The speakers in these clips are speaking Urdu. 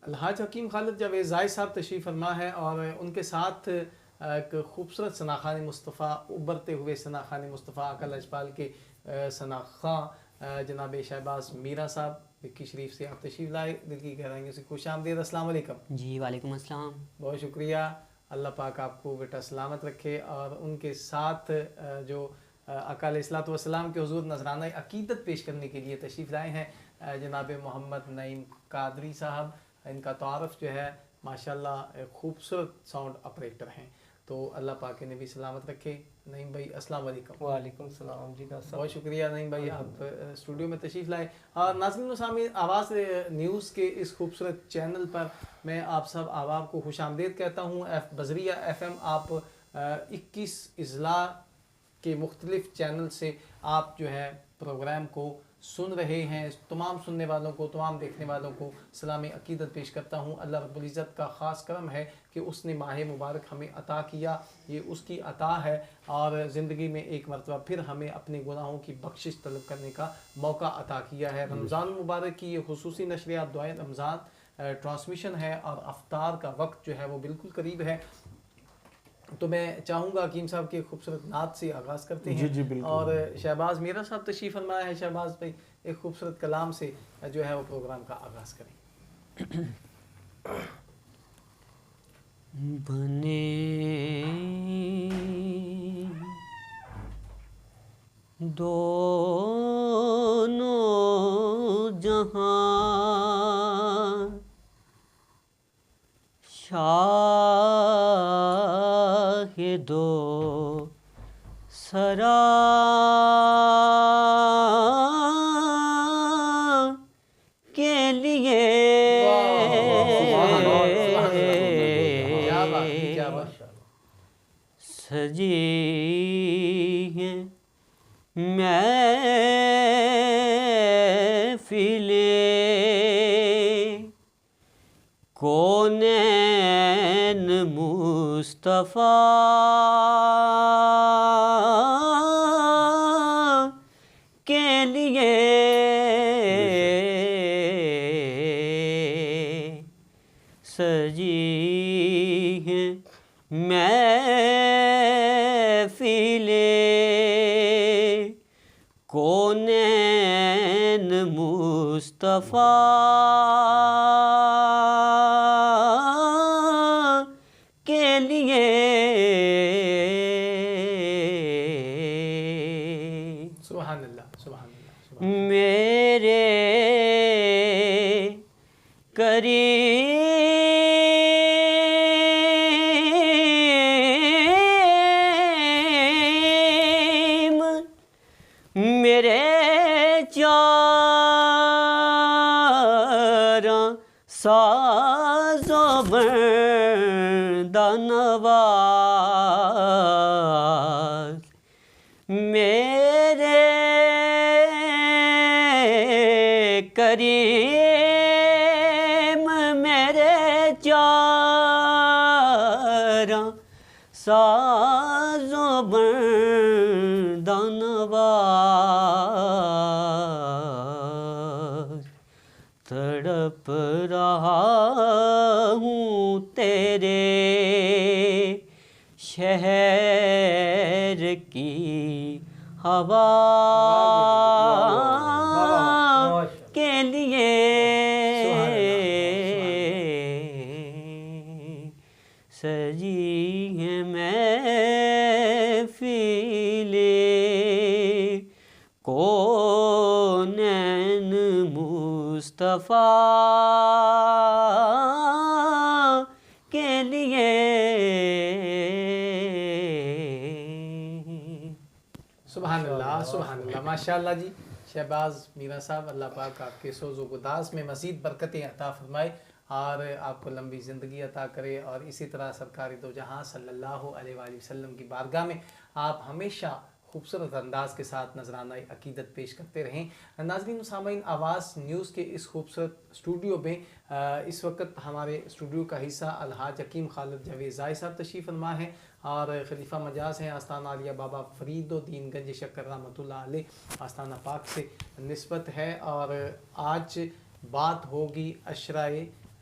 الحاج حکیم خالد جاوید زائی صاحب تشریف فرما ہے اور ان کے ساتھ ایک خوبصورت ثناخوان مصطفیٰ، ابھرتے ہوئے ثناخوان مصطفیٰ آقا لاجپال کے ثناخواں جناب شہباز میرا صاحب وکی شریف سے آپ تشریف لائے، دل کی گہرائیوں سے خوش آمدید۔ السلام علیکم۔ جی وعلیکم السلام۔ بہت شکریہ، اللہ پاک آپ کو بیٹا سلامت رکھے۔ اور ان کے ساتھ جو آقا علیہ الصلوۃ والسلام کے حضور نذرانہ عقیدت پیش کرنے کے لیے تشریف لائے ہیں جناب محمد نعیم قادری صاحب، ان کا تعارف جو ہے ماشاءاللہ خوبصورت ساؤنڈ آپریٹر ہیں، تو اللہ پاک نے بھی سلامت رکھے۔ نعیم بھائی السلام علیکم۔ وعلیکم السلام جی ڈاکٹر صاحب، بہت شکریہ نعیم بھائی، آپ اسٹوڈیو میں تشریف لائے۔ اور ناظرین و سامعین، آواز نیوز کے اس خوبصورت چینل پر میں آپ سب احباب کو خوش آمدید کہتا ہوں۔ بذریعہ FM آپ 21 اضلاع کے مختلف چینل سے آپ جو ہے پروگرام کو سن رہے ہیں۔ تمام سننے والوں کو، تمام دیکھنے والوں کو سلام عقیدت پیش کرتا ہوں۔ اللہ رب العزت کا خاص کرم ہے کہ اس نے ماہ مبارک ہمیں عطا کیا، یہ اس کی عطا ہے، اور زندگی میں ایک مرتبہ پھر ہمیں اپنے گناہوں کی بخشش طلب کرنے کا موقع عطا کیا ہے۔ رمضان المبارک کی یہ خصوصی نشریات دعائے رمضان ٹرانسمیشن ہے، اور افطار کا وقت جو ہے وہ بالکل قریب ہے، تو میں چاہوں گا حکیم صاحب کے خوبصورت نعت سے آغاز کرتے ہیں۔ جی بالکل۔ اور شہباز میرا صاحب تشریف فرمایا ہے، شہباز بھائی ایک خوبصورت کلام سے جو ہے وہ پروگرام کا آغاز کریں۔ بنے دونوں جہاں شاہ دو سرا کے لیے سجی ہے محفلیں کونین مصطفیٰ کے لیے سجی ہے محفلیں کونین مصطفیٰ کے لیے۔ سبحان اللہ، سبحان اللہ، سبحان میرے کریم میرے چاراں ساز و بندہ نواز، میرے کریم میرے چاراں ساز و بندہ نواز، تڑپ رہا ہوں تیرے شہر کی ہوا کے لیے سجی ہے محفلیں کونین مصطفیٰ کے لیے۔ سبحان اللہ، سبحان اللہ، ماشاءاللہ جی۔ شہباز میرا صاحب، اللہ پاک آپ کے سوز و گداز میں مزید برکتیں عطا فرمائے اور آپ کو لمبی زندگی عطا کرے، اور اسی طرح سرکار دو جہاں صلی اللہ علیہ وآلہ وسلم کی بارگاہ میں آپ ہمیشہ خوبصورت انداز کے ساتھ نذرانہ عقیدت پیش کرتے رہیں۔ ناظرین و سامعین، آواز نیوز کے اس خوبصورت اسٹوڈیو میں اس وقت ہمارے اسٹوڈیو کا حصہ الحاج حکیم خالد جاوید زائی صاحب تشریف فرما ہیں، اور خلیفہ مجاز ہیں آستانہ عالیہ بابا فرید الدین گنج شکر رحمۃ اللہ علیہ، آستانہ پاک سے نسبت ہے۔ اور آج بات ہوگی عشرۂ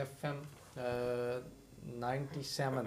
FM 97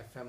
FM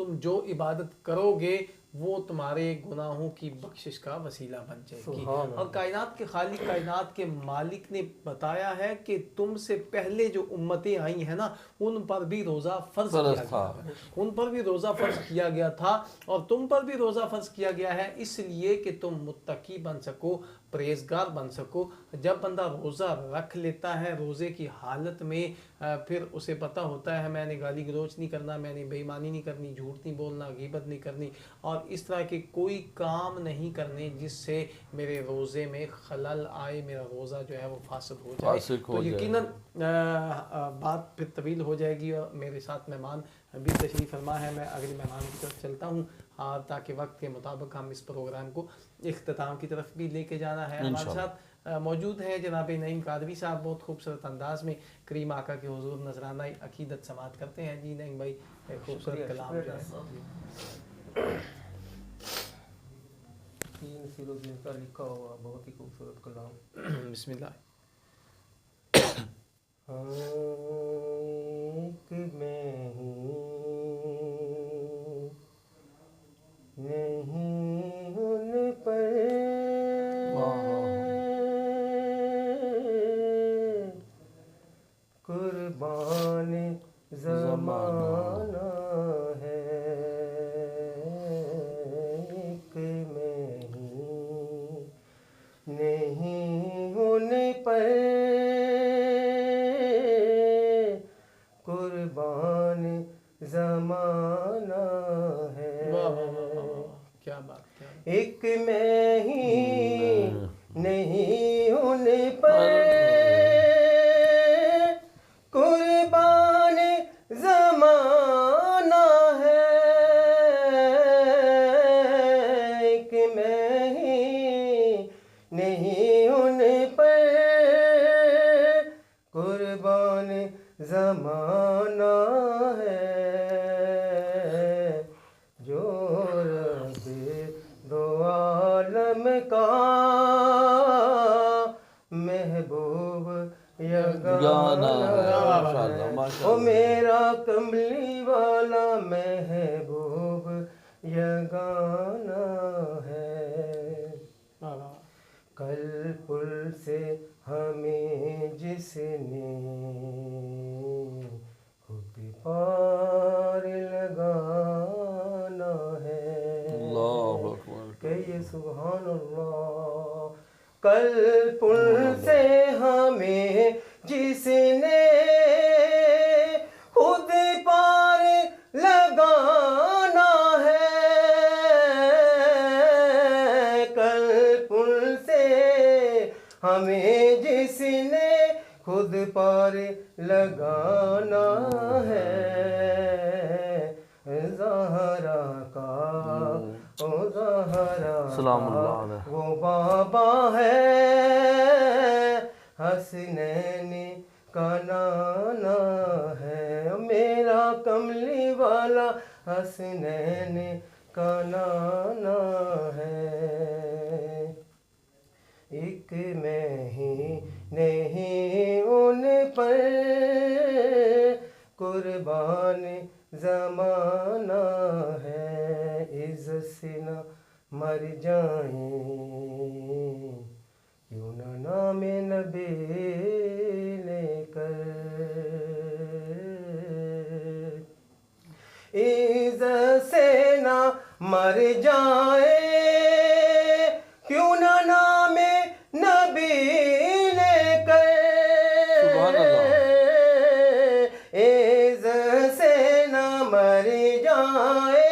تم جو عبادت کرو گے وہ تمہارے گناہوں کی بخشش کا وسیلہ بن جائے گی. اور کائنات کے خالق کائنات کے مالک نے بتایا ہے کہ تم سے پہلے جو امتیں آئی ہیں نا ان پر بھی روزہ فرض کیا گیا ہے. ان پر بھی روزہ فرض کیا گیا تھا اور تم پر بھی روزہ فرض کیا گیا ہے اس لیے کہ تم متقی بن سکو, پرہیزگار بن سکو. جب بندہ روزہ رکھ لیتا ہے روزے کی حالت میں پھر اسے پتہ ہوتا ہے میں نے گالی گلوچ نہیں کرنا, میں نے بے ایمانی نہیں کرنی, جھوٹ نہیں بولنا, غیبت نہیں کرنی اور اس طرح کے کوئی کام نہیں کرنے جس سے میرے روزے میں خلل آئے, میرا روزہ جو ہے وہ فاسد ہو جائے. تو یقیناً بات پھر طویل ہو جائے گی اور میرے ساتھ مہمان بھی تشریف فرما ہے. میں اگلے مہمان کی طرف چلتا ہوں تاکہ وقت کے مطابق ہم اس پروگرام کو اختتام کی طرف بھی لے کے جانا ہے. ہمارے ساتھ موجود ہیں جناب نعیم قادری صاحب, بہت خوبصورت انداز میں کریم آقا کے حضور نذرانہ عقیدت سماعت کرتے ہیں. جی نعیم بھائی, خوبصورت کلام جو ہے 3 سیروز کا لکھا ہوا بہت ہی خوبصورت کلام. بسم اللہ. ایک میں ہوں نہیں ان پر قربان زمانہ ہے. ایک میں ہوں نہیں ان پر قربان زمانہ ہے. کیا بات ہے. ایک میں ہی نہیں ان پر قربان زمانہ ہے. ایک میں ہی نہیں ان پر قربان زمانہ ہے. جو رب دو عالم کا محبوب یگانہ ہے. او میرا کملی والا محبوب یگانہ ہے. کل پل سے ہمیں جس نے خود پار لگانا ہے. اللہ اکبر. کہیے سبحان اللہ. کل پل سے ہمیں جس نے خود پار لگانا ہے. کل پل سے ہمیں جس نے خود پار لگانا ہے. زہرا کا او زہرا سلام اللہ علیہ وہ بابا ہے, حسنین کا نانا ہے. میرا کملی والا حسنین کا نانا ہے. ایک میں ہی نہیں ان پر قربان زمانہ ہے. عزت سے نہ مر جائیں کیوں نہ نام نبی لے کر. عزت سے نہ مر جائیں کیوں نہ نام نبی لے کر. سبحان اللہ. عزت سے نہ مر جائیں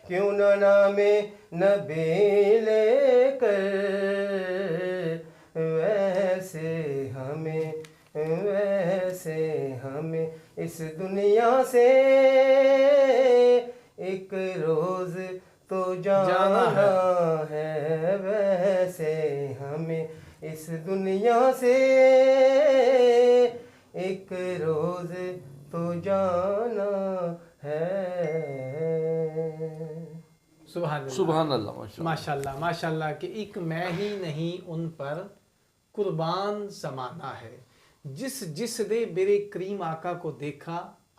کیوں نہ نام نبی لے کر. ویسے ہمیں اس دنیا سے ایک روز تو جانا ہے. ویسے ہمیں اس دنیا سے ایک روز تو جانا ہے. سبحان اللہ. ماشاء اللہ ماشاء اللہ کہ ایک میں ہی نہیں ان پر قربان زمانہ ہے. جس نے میرے کریم آقا کو دیکھا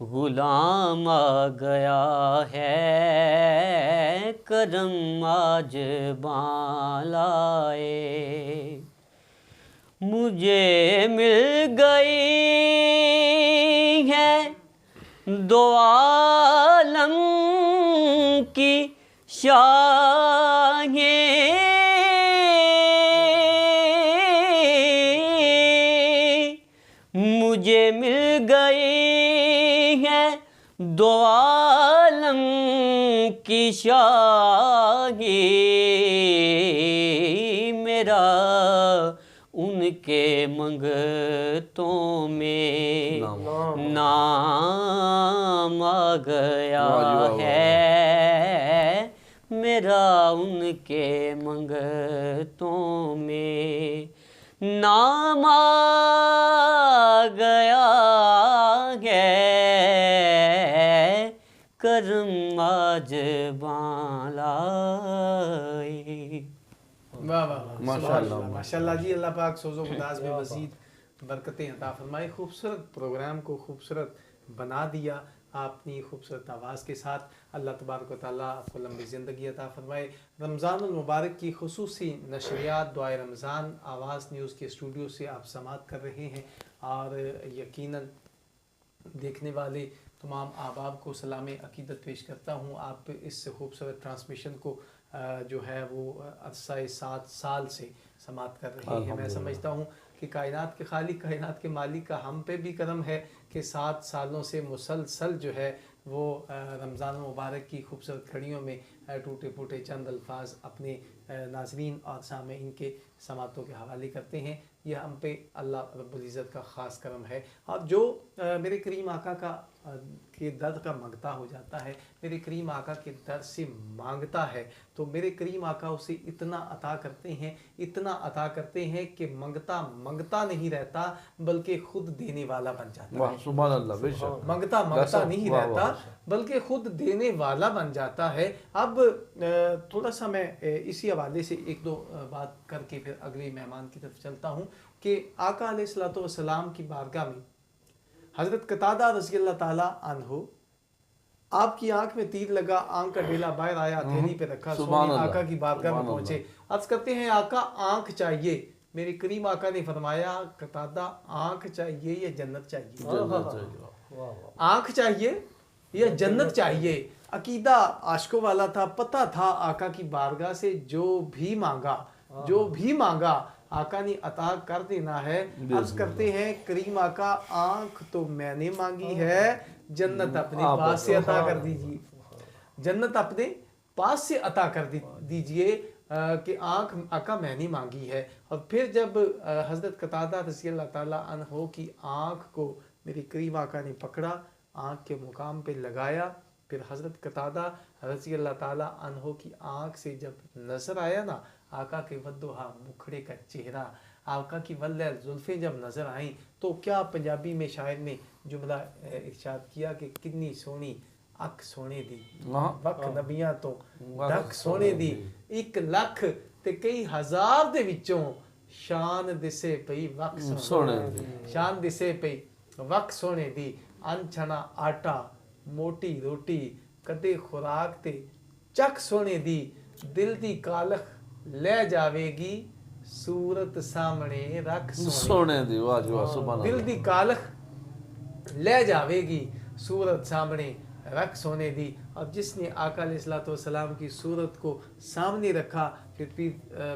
غلام آ گیا ہے کرم آج باں لائے، مجھے مل گئی ہے دو عالم کی شاہیں، مجھے مل گئی ہے دو عالم کی شاہیں، میرا ان کے منگتوں میں نام آ گیا ہے، میرا ان کے منگتوں میں نام آ گیا ہے، کرم آج باں لائے۔ واہ واہ ماشاءاللہ جی، اللہ پاک سوز و گداز میں مزید برکتیں عطا فرمائے۔ خوبصورت پروگرام کو خوبصورت بنا دیا اپنی خوبصورت آواز کے ساتھ۔ اللہ تبارک و تعالیٰ آپ کو لمبی زندگی عطا فرمائے۔ رمضان المبارک کی خصوصی نشریات دعائے رمضان آواز نیوز کے اسٹوڈیو سے آپ سماعت کر رہے ہیں، اور یقیناً دیکھنے والے تمام احباب کو سلام عقیدت پیش کرتا ہوں۔ آپ اس خوبصورت ٹرانسمیشن کو جو ہے وہ عرصہ 7 سال سے سماعت کر رہے ہیں۔ میں سمجھتا ہوں کہ کائنات کے خالق، کائنات کے مالک کا ہم پہ بھی کرم ہے کہ 7 سالوں سے مسلسل جو ہے وہ رمضان مبارک کی خوبصورت گھڑیوں میں ٹوٹے پھوٹے چند الفاظ اپنے ناظرین اور سامعین کے سماعتوں کے حوالے کرتے ہیں۔ یہ ہم پہ اللہ رب العزت کا خاص کرم ہے۔ اور جو میرے کریم آقا کے در کا منگتا ہو جاتا ہے، میرے کریم آقا کے در سے مانگتا ہے، تو میرے کریم آقا اسے اتنا عطا کرتے ہیں، اتنا عطا کرتے ہیں کہ منگتا نہیں رہتا بلکہ خود دینے والا بن جاتا ہے۔ سبحان اللہ، بے شک منگتا نہیں رہتا بلکہ خود دینے والا بن جاتا ہے۔ اب تھوڑا سا میں اسی حوالے سے ایک دو بات کر کے پھر اگلے مہمان کی طرف چلتا ہوں کہ آقا علیہ الصلوۃ والسلام کی بارگاہ میں حضرت قتادہ رضی اللہ تعالیٰ عنہ، آپ کی آنکھ میں تیر لگا، آنکھ کا ڈھیلا باہر آیا، ہتھیلی پہ رکھا، سونی آقا کی بارگاہ میں پہنچے، عرض کرتے ہیں آقا آنکھ چاہیے۔ میرے کریم آقا نے فرمایا قتادہ آنکھ چاہیے یا جنت چاہیے؟ آنکھ چاہیے یا جنت چاہیے؟ عقیدہ عاشقوں والا تھا، پتہ تھا آقا کی بارگاہ سے جو بھی مانگا آقا نے عطا کر دینا ہے۔ عرض کرتے ہیں کریم آقا آنکھ تو میں نے مانگی ہے، جنت اپنے پاس سے عطا کر دیجیے، جنت اپنے پاس سے عطا کر دیجیے کہ آنکھ آقا میں نے مانگی ہے۔ اور پھر جب حضرت قتادہ رضی اللہ تعالیٰ عنہ کی آنکھ کو میرے کریم آقا نے پکڑا، آنکھ کے مقام پہ لگایا، پھر حضرت قتادہ رضی اللہ تعالیٰ عنہ کی آنکھ سے جب نظر آیا نا آقا کے ودھوہا مکھڑے کا چہرہ، آقا کی ولیل زلفیں جب نظر آئیں، تو کیا پنجابی میں شاعر نے جملہ ارشاد کیا کہ کتنی سونی اک سونے دی، وک نبیاں تو ڈک سونے دی، 1 لکھ تے کئی ہزار دے وچوں شان دسے پئی وک سونے دی، شان دسے پئی وک سونے دی، انچھنا آٹا موٹی روٹی کدے خوراک تے چک سونے دی، دل دی کالخ لے جاوے گی صورت سامنے رکھ سونے دی، دل دی کالخ لے جاوے گی صورت سامنے رکھ سونے دی۔ اب جس نے آقا علیہ السلام کی صورت کو سامنے رکھا، پھر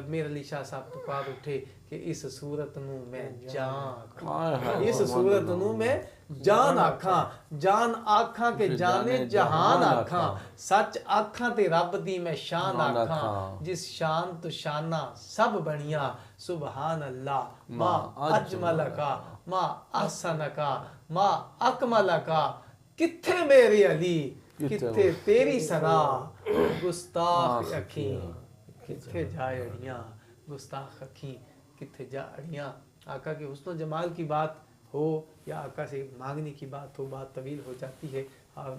میر علی شاہ صاحب پکار اٹھے کہ اس صورت نو میں جان آکھاں، اس صورت نو میں جان آکھاں، جان آکھاں کہ جانے جہان آکھاں، سچ آکھاں تے رب دی میں شان آکھاں، جس شان تو شانہ سب بنیاں، سبحان اللہ ما اجملکا ما احسنکا ما اکملکا، کتھے میرے علی کتھے تیری ثنا، گستاخ اکھیں کتھے جائے اڑیاں، گستاخ اکھیں کتھے جا اڑیاں۔ آقا کے حسن و جمال کی بات ہو یا آقا سے مانگنے کی بات ہو، بات طویل ہو جاتی ہے۔ اور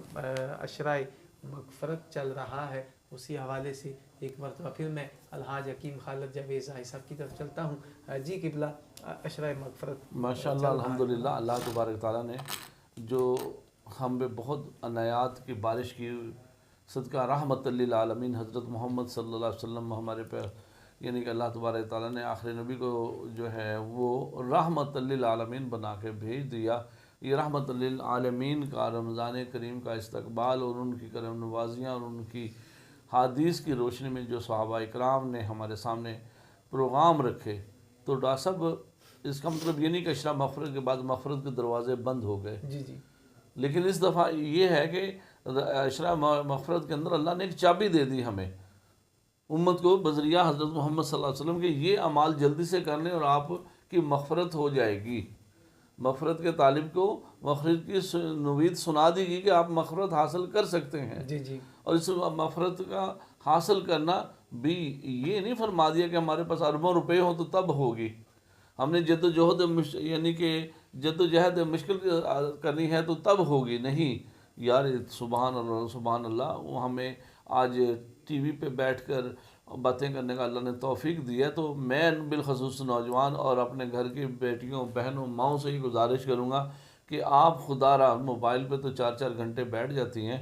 عشرۂ مغفرت چل رہا ہے، اسی حوالے سے ایک مرتبہ پھر میں الحاج حکیم خالد جاوید زاہد صاحب کی طرف چلتا ہوں۔ جی قبلہ، عشرۂ مغفرت ماشاءاللہ الحمدللہ، اللہ تبارک تعالیٰ نے جو ہم پہ بہت عنایات کی بارش کی، صدقہ رحمت للعالمین حضرت محمد صلی اللہ علیہ وسلم ہمارے پہ، یعنی کہ اللہ تبارک تعالیٰ نے آخری نبی کو جو ہے وہ رحمت للعالمین بنا کے بھیج دیا۔ یہ رحمت للعالمین کا رمضان کریم کا استقبال اور ان کی کرم نوازیاں اور ان کی حدیث کی روشنی میں جو صحابہ اکرام نے ہمارے سامنے پروگرام رکھے، تو ڈاکٹر صاحب اس کا مطلب یہ نہیں کہ اشرا مغفرت کے بعد مغفرت کے دروازے بند ہو گئے، جی جی، لیکن اس دفعہ یہ ہے کہ اشرا مغفرت کے اندر اللہ نے ایک چابی دے دی ہمیں امت کو بذریعہ حضرت محمد صلی اللہ علیہ وسلم کہ یہ اعمال جلدی سے کر لیں اور آپ کی مغفرت ہو جائے گی۔ مغفرت کے طالب کو مغفرت کی نوید سنا دی گئی کہ آپ مغفرت حاصل کر سکتے ہیں، جی جی، اور اس مغفرت کا حاصل کرنا بھی یہ نہیں فرما دیا کہ ہمارے پاس اربوں روپے ہوں تو تب ہوگی، ہم نے جد و جہد یعنی کہ جد و جہد مشکل کرنی ہے تو تب ہوگی، نہیں یار، سبحان اللہ سبحان اللہ، وہ ہمیں آج ٹی وی پہ بیٹھ کر باتیں کرنے کا اللہ نے توفیق دی ہے، تو میں بالخصوص نوجوان اور اپنے گھر کی بیٹیوں بہنوں ماؤں سے ہی گزارش کروں گا کہ آپ خدا را موبائل پہ تو 4 گھنٹے بیٹھ جاتی ہیں،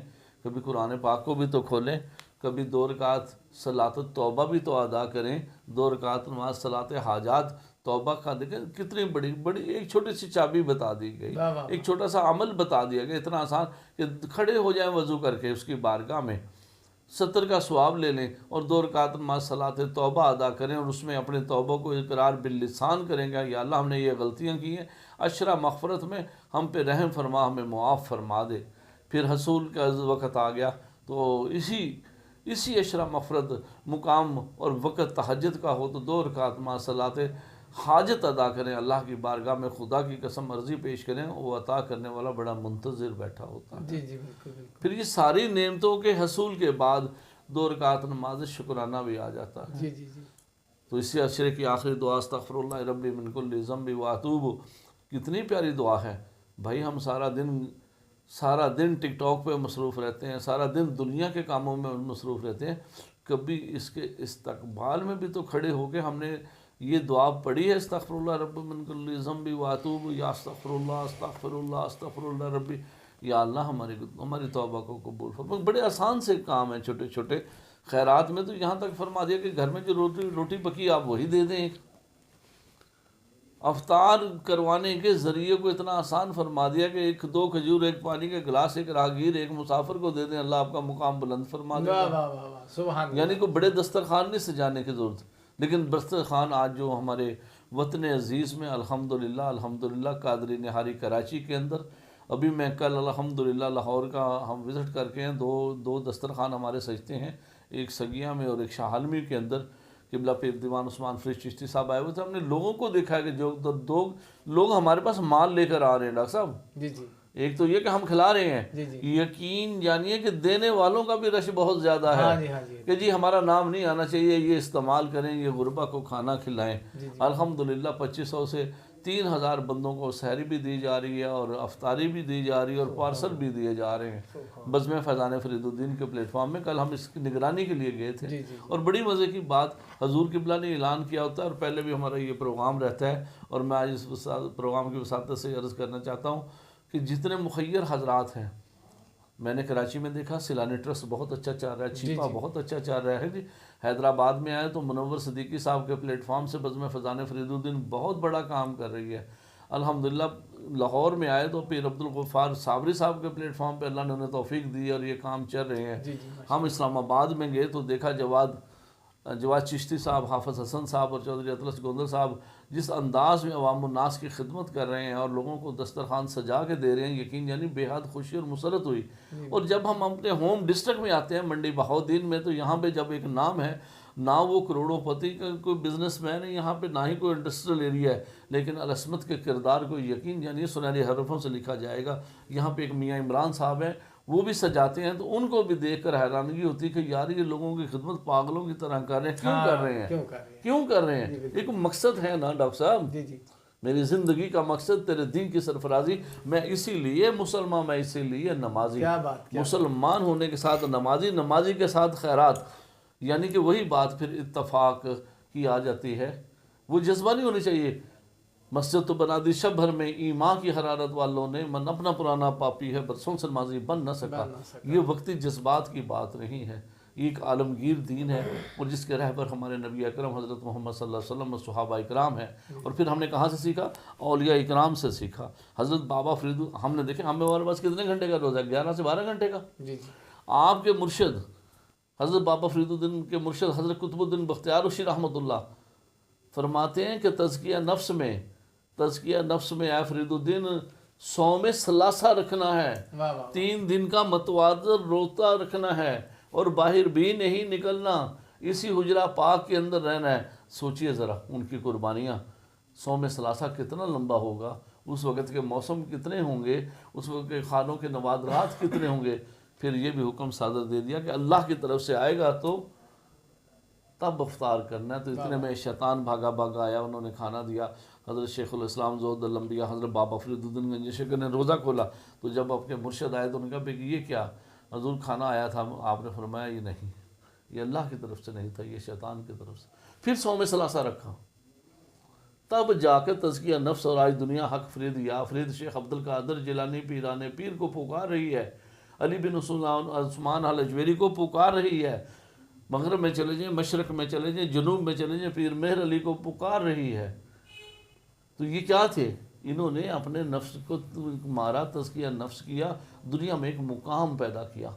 کبھی قرآن پاک کو بھی تو کھولیں، کبھی 2 رکعت صلاۃ التوبہ بھی تو ادا کریں، 2 رکعت نماز صلاۃ حاجات توبہ کا، دیکھیں کتنی بڑی ایک چھوٹی سی چابی بتا دی گئی، ایک چھوٹا سا عمل بتا دیا گیا، اتنا آسان کہ کھڑے ہو جائیں وضو کر کے اس کی بارگاہ میں، 70 کا ثواب لے لیں اور 2 رکعت نماز صلاۃ توبہ ادا کریں، اور اس میں اپنے توبہ کو اقرار باللسان کریں گے، یا اللہ ہم نے یہ غلطیاں کی ہیں، اشرا مغفرت میں ہم پہ رحم فرما، ہمیں معاف فرما دے۔ پھر حصول کا وقت آ گیا، تو اسی اشرا مغفرت مقام اور وقت تہجد کا ہو تو 2 رکعت نماز صلاۃ حاجت ادا کریں، اللہ کی بارگاہ میں خدا کی قسم عرضی پیش کریں، وہ عطا کرنے والا بڑا منتظر بیٹھا ہوتا ہے۔ جی جی، بالکل بالکل، پھر یہ ساری نعمتوں کے حصول کے بعد 2 رکعت نماز شکرانہ بھی آ جاتا ہے۔ جی جی جی، تو اسی عشرے کی آخری دعا استغفر اللہ ربی من کل ذنب واتوب، کتنی پیاری دعا ہے بھائی۔ ہم سارا دن ٹک ٹاک پہ مصروف رہتے ہیں، سارا دن دنیا کے کاموں میں مصروف رہتے ہیں، کبھی اس کے استقبال میں بھی تو کھڑے ہو کے ہم نے یہ دعا پڑھی ہے، استغفر اللہ رب من کل ذنب واتوب، یا استغفر اللہ ربی، یا اللہ ہماری توبہ کو قبول فرما۔ بڑے آسان سے کام ہیں چھوٹے چھوٹے، خیرات میں تو یہاں تک فرما دیا کہ گھر میں جو روٹی پکی آپ وہی دے دیں، افطار کروانے کے ذریعے کو اتنا آسان فرما دیا کہ 2 کھجور، 1 پانی کا گلاس، 1 راہگیر، 1 مسافر کو دے دیں، اللہ آپ کا مقام بلند فرما دے۔ واہ واہ واہ واہ، سبحان اللہ، یعنی کوئی بڑے دسترخوان نہیں سجانے کی ضرورت، لیکن دسترخوان آج جو ہمارے وطن عزیز میں الحمدللہ قادری نہاری کراچی کے اندر، ابھی میں کل الحمدللہ لاہور کا ہم وزٹ کر کے ہیں، دو دسترخوان ہمارے سجتے ہیں، ایک سگیاں میں اور ایک شاہ عالمی کے اندر، قبلہ پیر دیوان عثمان فرید چشتی صاحب آئے ہوئے تھے، ہم نے لوگوں کو دیکھا ہے کہ جو 2 لوگ ہمارے پاس مال لے کر آ رہے ہیں ڈاکٹر صاحب، جی جی ایک تو یہ کہ ہم کھلا رہے جی ہیں، جی، یقین جانیے کہ دینے والوں کا بھی رش بہت زیادہ ہاں ہے جی ہاں جی، کہ جی ہمارا نام نہیں آنا چاہیے، یہ استعمال کریں، یہ غربا کو کھانا کھلائیں۔ جی جی، الحمدللہ 2500 سے 3000 بندوں کو سحری بھی دی جا رہی ہے اور افطاری بھی دی جا رہی ہے اور پارسل بھی دیے جا رہے ہیں بزم فیضان فرید الدین کے پلیٹ فارم میں۔ کل ہم اس کی نگرانی کے لیے گئے تھے، جی جی، اور بڑی مزے کی بات حضور قبلہ نے اعلان کیا ہوتا ہے، اور پہلے بھی ہمارا یہ پروگرام رہتا ہے، اور میں آج اس پروگرام کی وساطت سے عرض کرنا چاہتا ہوں کہ جتنے مخیر حضرات ہیں، میں نے کراچی میں دیکھا سیلانی ٹرسٹ بہت اچھا چل رہا ہے، چھیپا بہت اچھا چل رہا ہے جی، حیدرآباد میں آئے تو منور صدیقی صاحب کے پلیٹ فارم سے بزم فیضان فرید الدین بہت بڑا کام کر رہی ہے۔ الحمدللہ لاہور میں آئے تو پیر عبدالغفار صابری صاحب کے پلیٹ فارم پہ اللہ نے انہیں توفیق دی اور یہ کام چل رہے ہیں۔ جی جی، ہم اسلام آباد میں گئے تو دیکھا جواد چشتی صاحب، حافظ حسن صاحب اور چودھری اطلس گوندر صاحب جس انداز میں عوام الناس کی خدمت کر رہے ہیں اور لوگوں کو دسترخوان سجا کے دے رہے ہیں، یقین یعنی بے حد خوشی اور مسرت ہوئی۔ اور جب ہم اپنے ہوم ڈسٹرکٹ میں آتے ہیں منڈی بہاؤالدین میں، تو یہاں پہ جب ایک نام ہے، نہ وہ کروڑوں پتی کا کوئی بزنس مین ہے یہاں پہ، نہ ہی کوئی انڈسٹریل ایریا ہے، لیکن العصمت کے کردار کو یقین یعنی سنہری حروفوں سے لکھا جائے گا۔ یہاں پہ ایک میاں عمران صاحب ہیں، وہ بھی سجاتے ہیں، تو ان کو بھی دیکھ کر حیرانگی ہوتی ہے کہ یار یہ لوگوں کی خدمت پاگلوں کی طرح کر رہے ہیں، کیوں کر رہے ہیں، کیوں کر رہے ہیں؟ ایک مقصد ہے نا ڈاکٹر صاحب، جی جی، میری زندگی کا مقصد تیرے دین کی سرفرازی، میں اسی لیے مسلمان، میں اسی لیے نمازی، کیا بات، مسلمان ہونے کے ساتھ نمازی، نمازی کے ساتھ خیرات، یعنی کہ وہی بات پھر اتفاق کی آ جاتی ہے۔ وہ جذبہ نہیں ہونی چاہیے، مسجد تو بنا دی شب بھر میں ایمان کی حرارت والوں نے، من اپنا پرانا پاپی ہے برسوں سے نمازی بن نہ سکا۔ یہ وقتی جذبات کی بات نہیں ہے، یہ ایک عالمگیر دین ہے، اور جس کے رہبر ہمارے نبی اکرم حضرت محمد صلی اللہ علیہ وسلم اور صحابہ اکرام ہیں۔ اور پھر ہم نے کہاں سے سیکھا؟ اولیاء اکرام سے سیکھا۔ حضرت بابا فرید، ہم نے دیکھے ہمارے پاس کتنے گھنٹے کا روزہ ہے؟ 11 سے 12 گھنٹے کا۔ جی جی آپ کے مرشد حضرت بابا فرید الدین کے مرشد حضرت قطب الدین بختیار وشی رحمۃ اللہ فرماتے ہیں کہ تزکیہ نفس میں اے فرید الدین صوم ثلاثہ رکھنا ہے، واہ واہ 3 دن کا متواتر روزہ رکھنا ہے، اور باہر بھی نہیں نکلنا، اسی حجرہ پاک کے اندر رہنا ہے۔ سوچئے ذرا ان کی قربانیاں، صوم ثلاثہ کتنا لمبا ہوگا، اس وقت کے موسم کتنے ہوں گے، اس وقت کے کھانوں کے نوادرات کتنے ہوں گے۔ پھر یہ بھی حکم صادر دے دیا کہ اللہ کی طرف سے آئے گا تو تب افطار کرنا ہے۔ تو اتنے میں شیطان بھاگا آیا، انہوں نے کھانا دیا۔ حضرت شیخ الاسلام زہد الانبیاء حضرت بابا فرید الدین گنج شکر نے روزہ کھولا، تو جب آپ کے مرشد آئے تو انہوں نے کہا کہ یہ کیا حضور کھانا آیا تھا؟ آپ نے فرمایا یہ نہیں، یہ اللہ کی طرف سے نہیں تھا، یہ شیطان کی طرف سے۔ پھر صوم ثلاثہ رکھا، تب جا کے تزکیہ نفس، اور آج دنیا حق فرید یا فرید شیخ عبد القادر جیلانی پیران پیر کو پکار رہی ہے، علی بن عثمان الجویری کو پکار رہی ہے، مغرب میں چلے جائیں، مشرق میں چلے جائیں، جنوب میں چلے جائیں، پیر مہر علی کو پکار رہی ہے۔ تو یہ کیا تھے؟ انہوں نے اپنے نفس کو مارا، تزکیہ نفس کیا، دنیا میں ایک مقام پیدا کیا،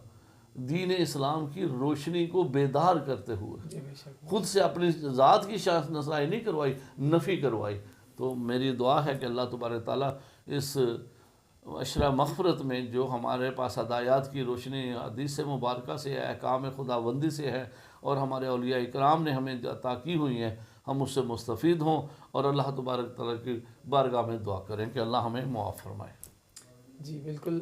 دین اسلام کی روشنی کو بیدار کرتے ہوئے، خود سے اپنی ذات کی شناسائی نہیں کروائی، نفی کروائی۔ تو میری دعا ہے کہ اللہ تبارک تعالیٰ اس عشرہ مغفرت میں جو ہمارے پاس ہدایات کی روشنی حدیث مبارکہ سے ہے، احکام خداوندی سے ہے، اور ہمارے اولیاء اکرام نے ہمیں عطا کی ہوئی ہیں، ہم اس سے مستفید ہوں، اور اللہ تبارک تعالیٰ کی بارگاہ میں دعا کریں کہ اللہ ہمیں معاف فرمائے۔ جی بالکل،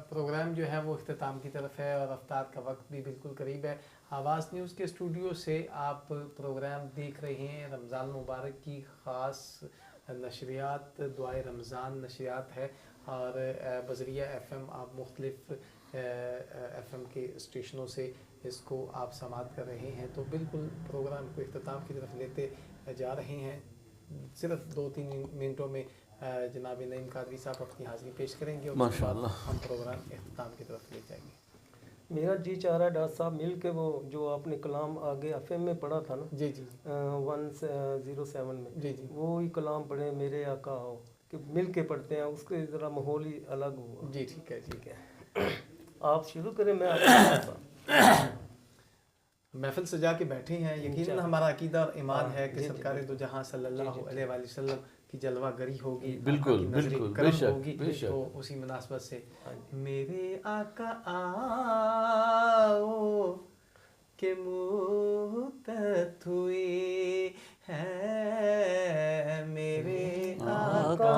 پروگرام جو ہے وہ اختتام کی طرف ہے، اور افطار کا وقت بھی بالکل قریب ہے۔ آواز نیوز کے اسٹوڈیو سے آپ پروگرام دیکھ رہے ہیں، رمضان مبارک کی خاص نشریات، دعائے رمضان نشریات ہے، اور بذریعہ ایف ایم آپ مختلف ایف ایم کے اسٹیشنوں سے اس کو آپ سماعت کر رہے ہیں۔ تو بالکل پروگرام کو اختتام کی طرف لیتے جا رہے ہیں۔ صرف 2-3 منٹوں میں جناب نعیم قادری صاحب اپنی حاضری پیش کریں گے، اور اس کے بعد ہم پروگرام اختتام کی طرف لے جائیں گے۔ میرا جی چاہ رہا ہے ڈاکٹر صاحب مل کے وہ جو آپ نے کلام آگے ایف ایم میں پڑھا تھا نا، جی جی 107 میں، جی جی وہی کلام پڑھیں میرے آقا ہو، کہ مل کے پڑھتے ہیں، اس کے ذرا ماحول ہی الگ ہوا۔ جی ٹھیک ہے ٹھیک ہے، آپ شروع کریں، میں آپ محفل سجا کے بیٹھے ہیں۔ یقیناً ہمارا عقیدہ اور ایمان ہے کہ سرکار دو جہاں صلی اللہ علیہ وآلہ وسلم کی جلوہ گری ہوگی، بالکل بالکل، بے شک ہوگی، بے شک۔ تو اسی مناسبت سے میرے آقا آؤ کہ مدت ہوئی ہے، میرے آقا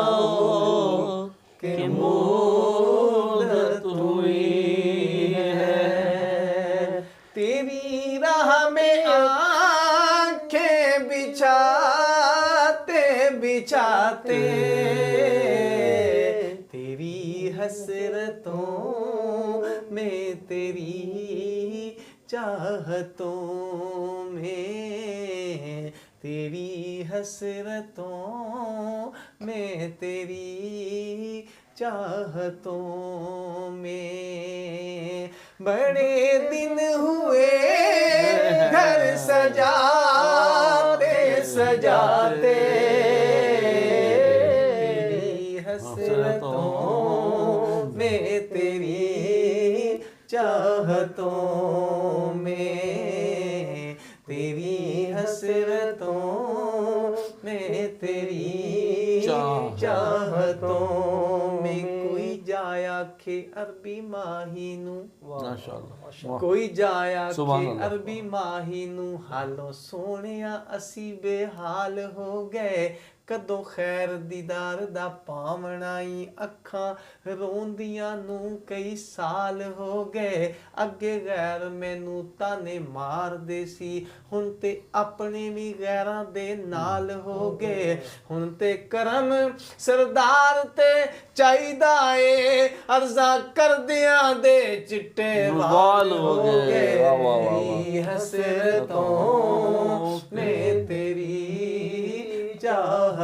آؤ کہ مدت ہوئی ہے، تیری راہ میں آنکھیں بچھاتے بچھاتے، تیری حسرتوں میں، تیری چاہتوں میں، تیری حسرتوں میں، تیری چاہتوں میں، بڑے دن ہوئے گھر سجاتے سجاتے، تیری حسرتوں میں، تیری چاہتوں میں، تیری حسرتوں میں، تیری چاہتوں میں، کوئی جایا کہ عربی ماہی نو، کوئی جایا کہ عربی ماہی نو، حالوں سونیا اسی بے حال ہو گئے، کدوں خیر دیدار دا پاونائی، اکھاں روندیاں نو کئی سال ہو گئے، اگے غیر مینوں تانے مار دے سی، ہن تے اپنے بھی غیراں دے نال ہو گئے، ہن تے کرم سردار تے چاہیدا اے، عرضاں کردیاں دے چٹے وال ہو گئے، حسرتوں میں، تیری